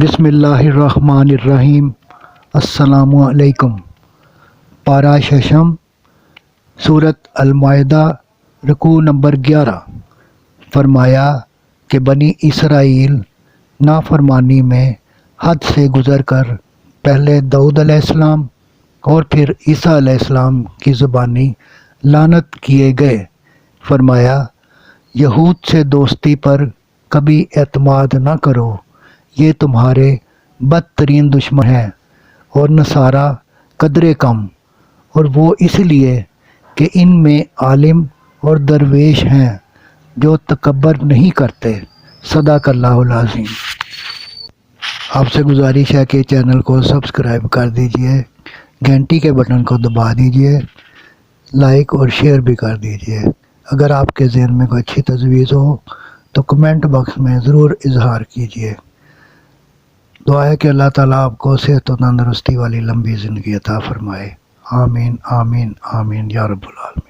بسم اللہ الرحمن الرحیم۔ السلام علیکم۔ پارہ ششم، سورۃ المائدہ، رکوع نمبر 11۔ فرمایا کہ بنی اسرائیل نافرمانی میں حد سے گزر کر پہلے داؤد علیہ السلام اور پھر عیسیٰ علیہ السلام کی زبانی لعنت کیے گئے۔ فرمایا یہود سے دوستی پر کبھی اعتماد نہ کرو، یہ تمہارے بدترین دشمن ہیں، اور نصارہ قدرے کم، اور وہ اس لیے کہ ان میں عالم اور درویش ہیں جو تکبر نہیں کرتے۔ صدق اللہ العظیم۔ آپ سے گزارش ہے کہ چینل کو سبسکرائب کر دیجئے، گھنٹی کے بٹن کو دبا دیجئے، لائک اور شیئر بھی کر دیجئے۔ اگر آپ کے ذہن میں کوئی اچھی تجویز ہو تو کمنٹ باکس میں ضرور اظہار کیجئے۔ دعا ہے کہ اللہ تعالیٰ آپ کو صحت و تندرستی والی لمبی زندگی عطا فرمائے۔ آمین آمین آمین یا رب العالمین۔